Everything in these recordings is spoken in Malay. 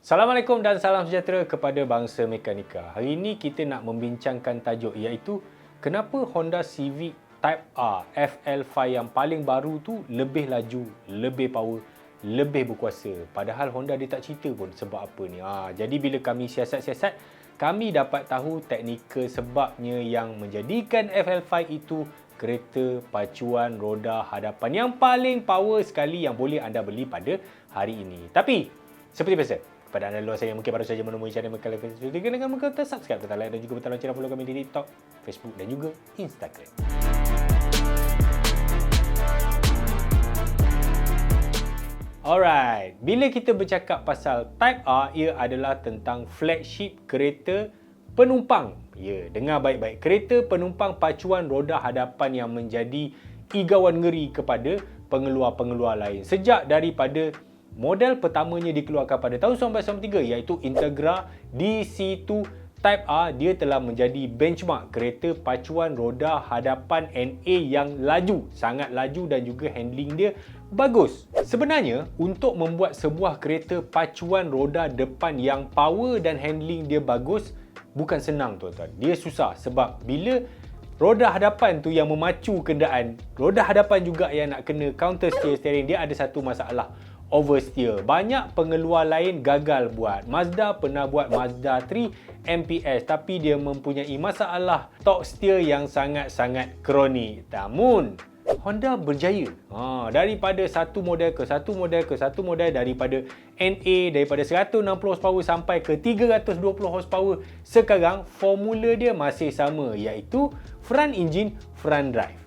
Assalamualaikum dan salam sejahtera kepada bangsa mekanika. Hari ini kita nak membincangkan tajuk iaitu kenapa Honda Civic Type R FL5 yang paling baru tu lebih laju, lebih power, lebih berkuasa. Padahal Honda dia tak cerita pun sebab apa ni. Jadi bila kami siasat-siasat, kami dapat tahu teknikal sebabnya yang menjadikan FL5 itu kereta pacuan roda hadapan yang paling power sekali yang boleh anda beli pada hari ini. Tapi, seperti biasa, kepada anda luar saya yang mungkin baru saja menemui channel Mekanik Facebook, dengan muka subscribe, tekan like dan juga tekan lonceng follow kami di TikTok, Facebook dan juga Instagram. Alright, bila kita bercakap pasal Type R, ia adalah tentang flagship kereta penumpang. Ya, dengar baik-baik. Kereta penumpang pacuan roda hadapan yang menjadi igawan ngeri kepada pengeluar-pengeluar lain. Sejak daripada model pertamanya dikeluarkan pada tahun 1993 iaitu Integra DC2 Type R, dia telah menjadi benchmark kereta pacuan roda hadapan NA yang laju, sangat laju dan juga handling dia bagus. Sebenarnya, untuk membuat sebuah kereta pacuan roda depan yang power dan handling dia bagus, bukan senang tuan-tuan. Dia susah sebab bila roda hadapan tu yang memacu kenderaan, roda hadapan juga yang nak kena counter steering, dia ada satu masalah, oversteer. Banyak pengeluar lain gagal buat. Mazda pernah buat Mazda 3 MPS tapi dia mempunyai masalah torque steer yang sangat-sangat kronik. Namun Honda berjaya. Daripada satu model ke satu model ke satu model, daripada NA, daripada 160 horsepower sampai ke 320 horsepower, sekarang formula dia masih sama iaitu front engine, front drive.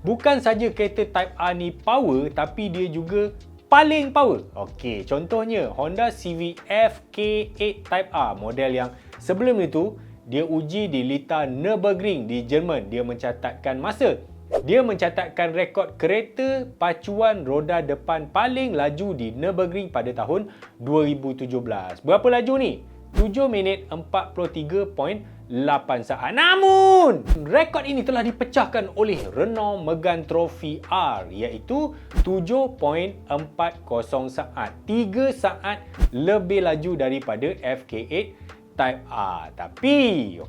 Bukan saja kereta Type R ni power, tapi dia juga paling power. Okey, contohnya Honda Civic FK8 Type R, model yang sebelum itu dia uji di Lita Nürburgring di Jerman. Dia mencatatkan masa. Dia mencatatkan rekod kereta pacuan roda depan paling laju di Nürburgring pada tahun 2017. Berapa laju ni? 7 minit 43.8 saat. Namun, rekod ini telah dipecahkan oleh Renault Megane Trophy R iaitu 7.40 saat. 3 saat lebih laju daripada FK8 Type R. Tapi,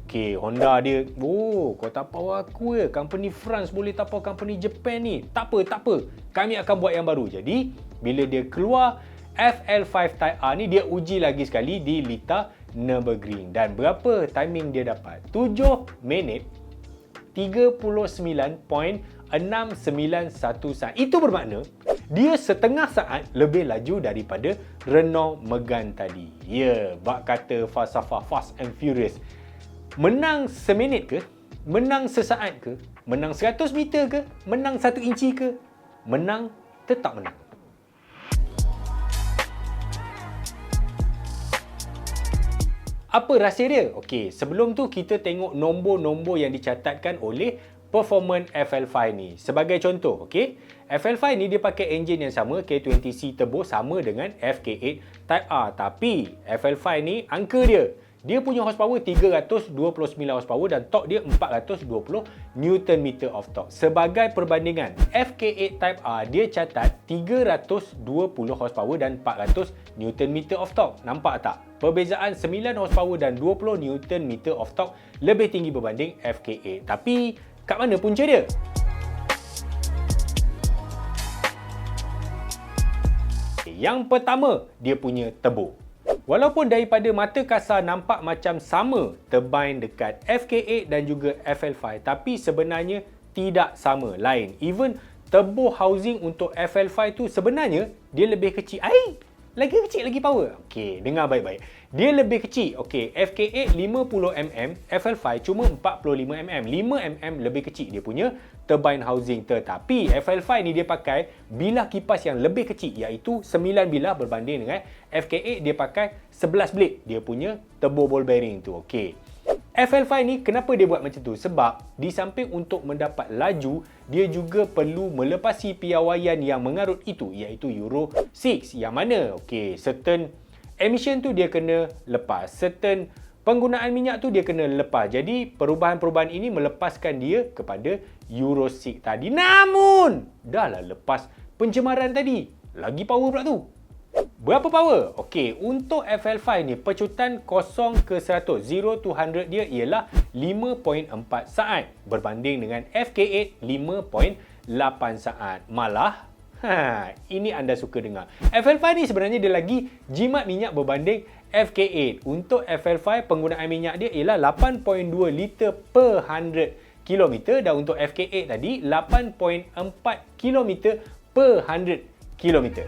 okey, Honda dia, kau tak tahu aku ya, company France boleh tapau company Japan ni. Tak apa. Kami akan buat yang baru. Jadi, bila dia keluar FL5 Type R ni, dia uji lagi sekali di Lita Nürburgring. Dan berapa timing dia dapat? 7 minit 39.691 saat. Itu bermakna dia setengah saat lebih laju daripada Renault Megane tadi. Ya, bak kata falsafah Fast and Furious. Menang seminit ke? Menang sesaat ke? Menang 100 meter ke? Menang 1 inci ke? Menang tetap menang. Apa rahsia dia? Okey, sebelum tu kita tengok nombor-nombor yang dicatatkan oleh performance FL5 ni. Sebagai contoh, okey, FL5 ni dia pakai enjin yang sama, K20C turbo, sama dengan FK8 Type R. Tapi FL5 ni angka dia punya horsepower 329 horsepower dan torque dia 420 Nm of torque. Sebagai perbandingan, FK8 Type R dia catat 320 horsepower dan 400 Nm of torque. Nampak tak? Perbezaan 9 horsepower dan 20 Nm of torque lebih tinggi berbanding FK8. Tapi kat mana punca dia? Yang pertama, dia punya turbo. Walaupun daripada mata kasar nampak macam sama turbine dekat FK8 dan juga FL5, tapi sebenarnya tidak sama, lain. Even turbo housing untuk FL5 tu sebenarnya dia lebih kecil. Lagi kecil lagi power. Okey, dengar baik-baik. Dia lebih kecil. Okey, FK8 50mm, FL5 cuma 45mm. 5mm lebih kecil dia punya turbine housing. Tetapi FL5 ni dia pakai bilah kipas yang lebih kecil iaitu 9 bilah berbanding dengan FK8 dia pakai 11 blade dia punya turbo ball bearing tu. Okey. FL5 ni kenapa dia buat macam tu? Sebab di samping untuk mendapat laju, dia juga perlu melepasi piawaian yang mengarut itu iaitu Euro 6 yang mana certain emission tu dia kena lepas, certain penggunaan minyak tu dia kena lepas. Jadi perubahan-perubahan ini melepaskan dia kepada Euro 6 tadi. Namun dah lah lepas pencemaran tadi, lagi power pula tu. Berapa power? Okey, untuk FL5 ni pecutan 0 ke 100, 0 to 100 dia ialah 5.4 saat berbanding dengan FK8 5.8 saat. Malah, ini anda suka dengar. FL5 ni sebenarnya dia lagi jimat minyak berbanding FK8. Untuk FL5 penggunaan minyak dia ialah 8.2 liter per 100 km dan untuk FK8 tadi 8.4 km per 100 km.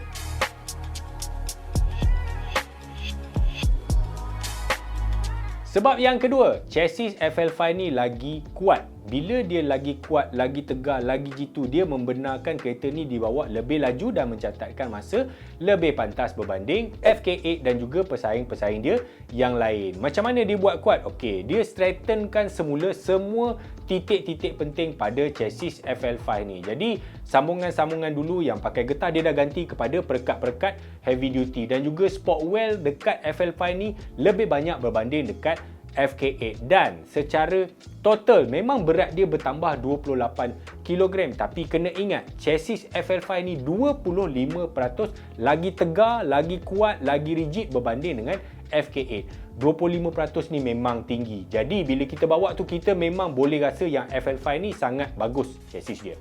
Sebab yang kedua, chassis FL5 ni lagi kuat. Bila dia lagi kuat, lagi tegar, lagi jitu, dia membenarkan kereta ni dibawa lebih laju dan mencatatkan masa lebih pantas berbanding FK8 dan juga pesaing-pesaing dia yang lain. Macam mana dia buat kuat? Okey, dia straightenkan semula semua titik-titik penting pada chassis FL5 ni. Jadi, sambungan-sambungan dulu yang pakai getah dia dah ganti kepada perekat-perekat heavy duty dan juga sport well dekat FL5 ni lebih banyak berbanding dekat FK8 dan secara total memang berat dia bertambah 28 kg tapi kena ingat chassis FL5 ni 25% lagi tegar, lagi kuat, lagi rigid berbanding dengan FK8. 25% ni memang tinggi. Jadi bila kita bawa tu kita memang boleh rasa yang FL5 ni sangat bagus chassis dia.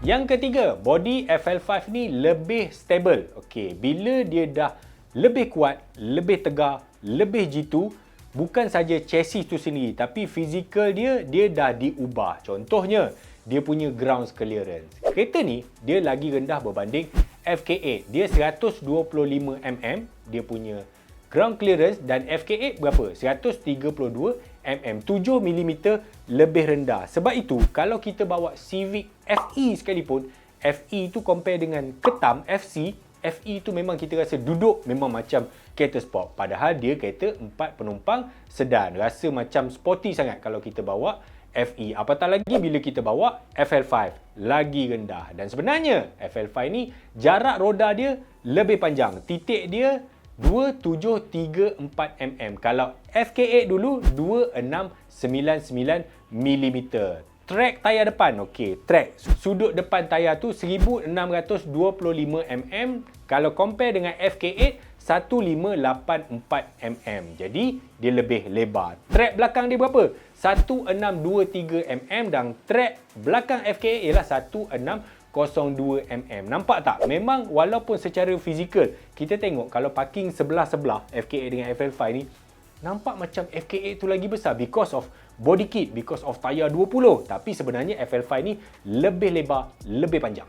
Yang ketiga, body FL5 ni lebih stable. Okey, bila dia dah lebih kuat, lebih tegar, lebih jitu, bukan saja chassis tu sendiri, tapi fizikal dia dah diubah. Contohnya, dia punya ground clearance. Kereta ni, dia lagi rendah berbanding FK8. Dia 125 mm, dia punya ground clearance dan FK8 berapa? 132 mm, 7 mm lebih rendah. Sebab itu, kalau kita bawa Civic FE sekalipun, FE tu compare dengan ketam FC, FE tu memang kita rasa duduk memang macam kereta sport. Padahal dia kereta 4 penumpang sedan. Rasa macam sporty sangat kalau kita bawa FE. Apatah lagi bila kita bawa FL5, lagi rendah. Dan sebenarnya FL5 ni jarak roda dia lebih panjang. Titik dia 2734 mm. Kalau FK8 dulu 2699 mm. Track tayar depan, okey, track sudut depan tayar tu 1625 mm. Kalau compare dengan FK8 1584 mm. Jadi dia lebih lebar. Track belakang dia berapa? 1623 mm dan track belakang FK8 ialah 1602 mm. Nampak tak? Memang walaupun secara fizikal kita tengok kalau parking sebelah-sebelah FK8 dengan FL5 ni nampak macam FK8 tu lagi besar because of body kit, because of tayar 20. Tapi sebenarnya FL5 ni lebih lebar, lebih panjang.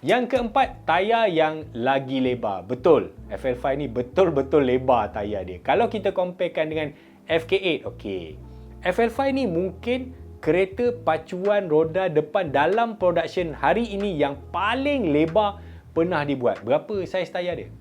Yang keempat, tayar yang lagi lebar. Betul, FL5 ni betul-betul lebar tayar dia. Kalau kita comparekan dengan FK8, okey. FL5 ni mungkin kereta pacuan roda depan dalam production hari ini yang paling lebar pernah dibuat. Berapa saiz tayar dia?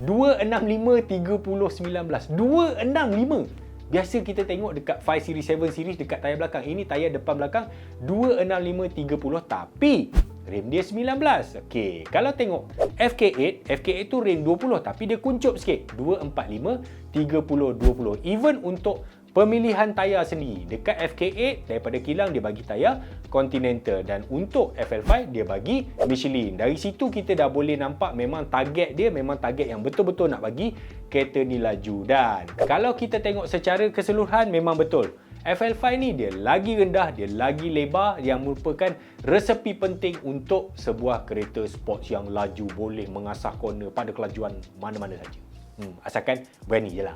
265/30/19. 265. Biasa kita tengok dekat 5 series, 7 series dekat tayar belakang. Ini tayar depan belakang 265/30 tapi rim dia 19. Okey, kalau tengok FK8 tu rim 20 tapi dia kuncup sikit. 245/30/20. Even untuk pemilihan tayar sendiri, dekat FK8 daripada kilang dia bagi tayar Continental dan untuk FL5 dia bagi Michelin. Dari situ kita dah boleh nampak memang target dia memang target yang betul-betul nak bagi kereta ni laju. Dan kalau kita tengok secara keseluruhan memang betul. FL5 ni dia lagi rendah, dia lagi lebar yang merupakan resepi penting untuk sebuah kereta sports yang laju boleh mengasah corner pada kelajuan mana-mana saja. Asalkan berani je lah.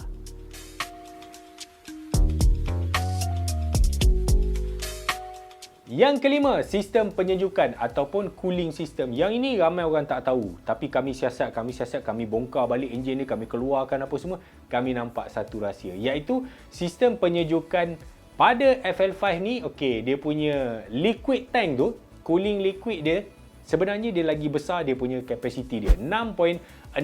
Yang kelima, sistem penyejukan ataupun cooling system. Yang ini ramai orang tak tahu. Tapi kami siasat, kami bongkar balik enjin dia, kami keluarkan apa semua. Kami nampak satu rahsia. Iaitu sistem penyejukan pada FL5 ni, okey, dia punya liquid tank tu, cooling liquid dia, sebenarnya dia lagi besar dia punya kapasiti dia. 6.65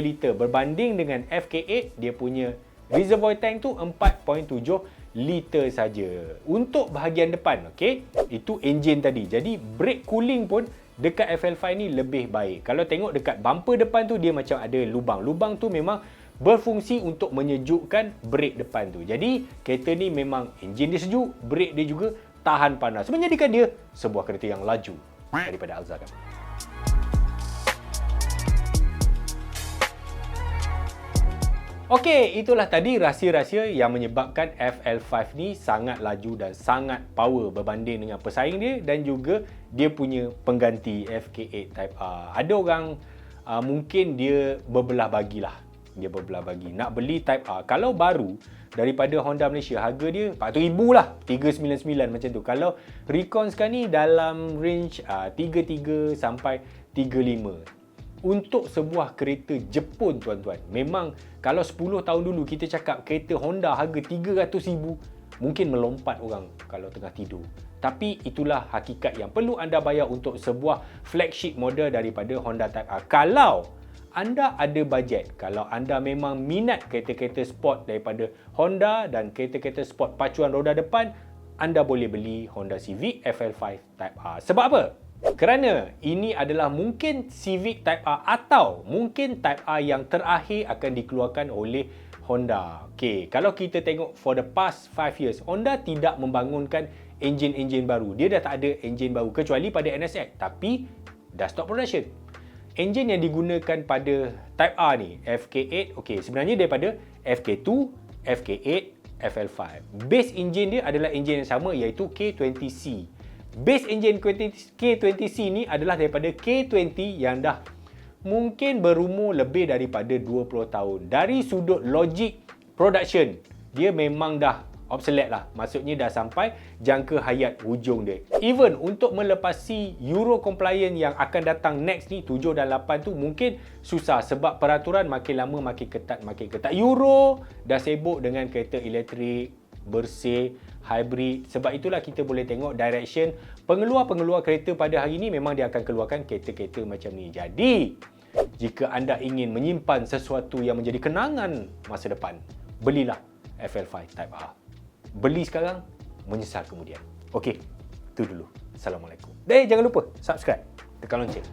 liter berbanding dengan FK8, dia punya reservoir tank tu 4.7 liter saja. Untuk bahagian depan, okey, itu enjin tadi. Jadi brake cooling pun dekat FL5 ni lebih baik. Kalau tengok dekat bumper depan tu dia macam ada lubang. Lubang tu memang berfungsi untuk menyejukkan brake depan tu. Jadi kereta ni memang enjin dia sejuk, brake dia juga tahan panas, menjadikan dia sebuah kereta yang laju daripada Alza kan. Okey, itulah tadi rahsia-rahsia yang menyebabkan FL5 ni sangat laju dan sangat power berbanding dengan pesaing dia, dan juga dia punya pengganti FK8 Type R. Ada orang mungkin dia berbelah bagilah. Dia berbelah bagi nak beli Type R. Kalau baru daripada Honda Malaysia, harga dia 400,000 lah, 399 macam tu. Kalau Recon sekarang ni dalam range 33 sampai 35. Untuk sebuah kereta Jepun, tuan-tuan, memang kalau 10 tahun dulu kita cakap kereta Honda harga 300,000, mungkin melompat orang kalau tengah tidur. Tapi itulah hakikat yang perlu anda bayar untuk sebuah flagship model daripada Honda Type R. Kalau anda ada bajet, kalau anda memang minat kereta-kereta sport daripada Honda dan kereta-kereta sport pacuan roda depan, anda boleh beli Honda Civic FL5 Type R. Sebab apa? Kerana ini adalah mungkin Civic Type R atau mungkin Type R yang terakhir akan dikeluarkan oleh Honda. Okey, kalau kita tengok for the past 5 years, Honda tidak membangunkan enjin-enjin baru. Dia dah tak ada enjin baru kecuali pada NSX, tapi dah stop production. Enjin yang digunakan pada Type R ni, FK8, okey, sebenarnya daripada FK2, FK8, FL5. Base enjin dia adalah enjin yang sama, iaitu K20C. Base engine K20C ni adalah daripada K20 yang dah mungkin berumur lebih daripada 20 tahun. Dari sudut logik production, dia memang dah obsolete lah. Maksudnya dah sampai jangka hayat hujung dia. Even untuk melepasi Euro compliant yang akan datang next ni, 7 dan 8 tu mungkin susah sebab peraturan makin lama makin ketat, makin ketat. Euro dah sibuk dengan kereta elektrik, bersih, hybrid. Sebab itulah kita boleh tengok direction pengeluar-pengeluar kereta pada hari ini, memang dia akan keluarkan kereta-kereta macam ni. Jadi, jika anda ingin menyimpan sesuatu yang menjadi kenangan masa depan, belilah FL5 Type R. Beli sekarang, menyesal kemudian. Okey, itu dulu. Assalamualaikum. Dan jangan lupa subscribe, tekan lonceng.